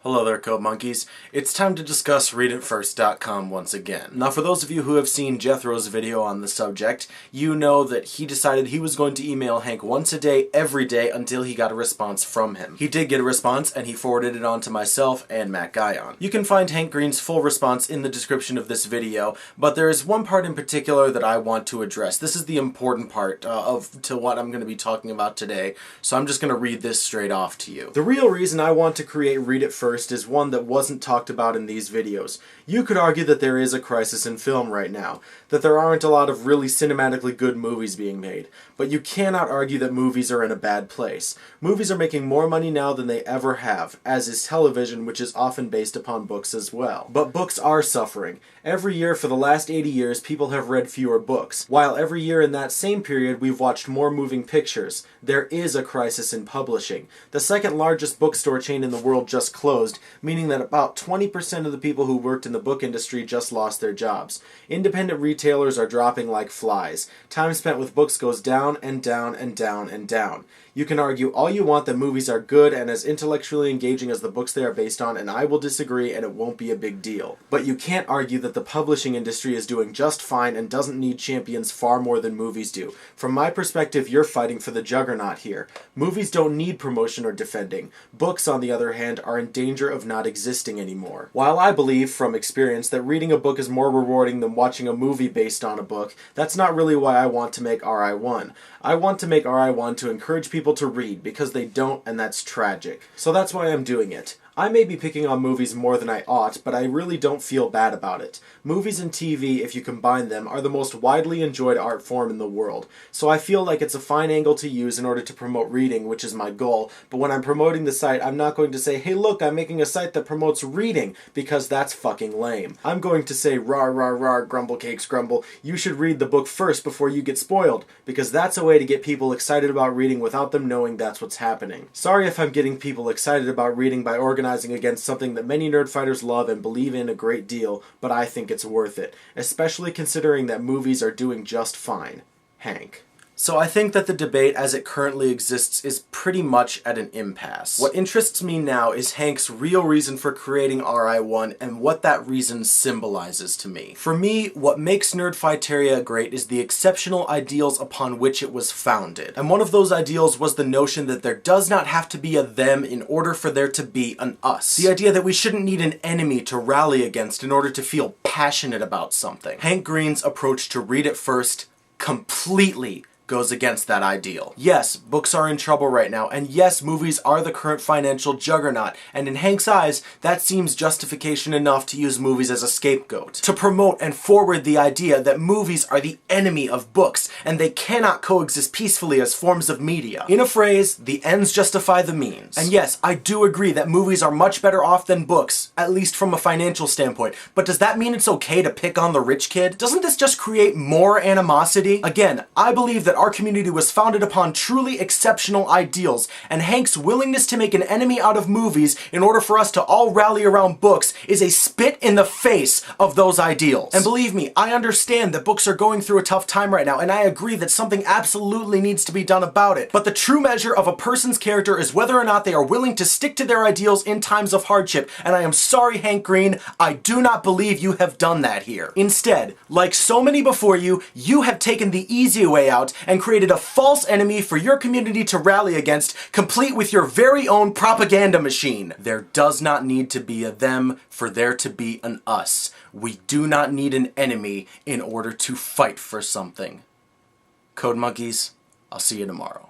Hello there, Code Monkeys. It's time to discuss ReadIt1st.com once again. Now, for those of you who have seen Jethro's video on the subject, you know that he decided he was going to email Hank once a day, every day, until he got a response from him. He did get a response, and he forwarded it on to myself and Matt Guyon. You can find Hank Green's full response in the description of this video, but there is one part in particular that I want to address. This is the important part to what I'm going to be talking about today, so I'm just going to read this straight off to you. The real reason I want to create ReadIt1st is one that wasn't talked about in these videos. You could argue that there is a crisis in film right now, that there aren't a lot of really cinematically good movies being made, but you cannot argue that movies are in a bad place. Movies are making more money now than they ever have, as is television, which is often based upon books as well. But books are suffering. Every year for the last 80 years, people have read fewer books, while every year in that same period we've watched more moving pictures. There is a crisis in publishing. The second largest bookstore chain in the world just closed, meaning that about 20% of the people who worked in the book industry just lost their jobs. Independent retailers are dropping like flies. Time spent with books goes down and down and down and down. You can argue all you want that movies are good and as intellectually engaging as the books they are based on, and I will disagree, and it won't be a big deal. But you can't argue that the publishing industry is doing just fine and doesn't need champions far more than movies do. From my perspective, you're fighting for the juggernaut here. Movies don't need promotion or defending. Books, on the other hand, are in danger of not existing anymore. While I believe, from experience, that reading a book is more rewarding than watching a movie based on a book, that's not really why I want to make ReadIt1. I want to make ReadIt1 to encourage people to read, because they don't, and that's tragic. So that's why I'm doing it. I may be picking on movies more than I ought, but I really don't feel bad about it. Movies and TV, if you combine them, are the most widely enjoyed art form in the world, so I feel like it's a fine angle to use in order to promote reading, which is my goal, but when I'm promoting the site, I'm not going to say, hey look, I'm making a site that promotes reading, because that's fucking lame. I'm going to say, rar rar rar, grumble cakes grumble, you should read the book first before you get spoiled, because that's a way to get people excited about reading without them knowing that's what's happening. Sorry if I'm getting people excited about reading by organizing against something that many nerdfighters love and believe in a great deal, but I think it's worth it, especially considering that movies are doing just fine. Hank. So I think that the debate as it currently exists is pretty much at an impasse. What interests me now is Hank's real reason for creating ReadIt1 and what that reason symbolizes to me. For me, what makes Nerdfighteria great is the exceptional ideals upon which it was founded. And one of those ideals was the notion that there does not have to be a them in order for there to be an us. The idea that we shouldn't need an enemy to rally against in order to feel passionate about something. Hank Green's approach to ReadIt1st completely goes against that ideal. Yes, books are in trouble right now, and yes, movies are the current financial juggernaut, and in Hank's eyes, that seems justification enough to use movies as a scapegoat. To promote and forward the idea that movies are the enemy of books, and they cannot coexist peacefully as forms of media. In a phrase, the ends justify the means. And yes, I do agree that movies are much better off than books, at least from a financial standpoint, but does that mean it's okay to pick on the rich kid? Doesn't this just create more animosity? Again, I believe that our community was founded upon truly exceptional ideals, and Hank's willingness to make an enemy out of movies in order for us to all rally around books is a spit in the face of those ideals. And believe me, I understand that books are going through a tough time right now, and I agree that something absolutely needs to be done about it. But the true measure of a person's character is whether or not they are willing to stick to their ideals in times of hardship, and I am sorry, Hank Green, I do not believe you have done that here. Instead, like so many before you, you have taken the easy way out and created a false enemy for your community to rally against, complete with your very own propaganda machine. There does not need to be a them for there to be an us. We do not need an enemy in order to fight for something. Code Monkeys, I'll see you tomorrow.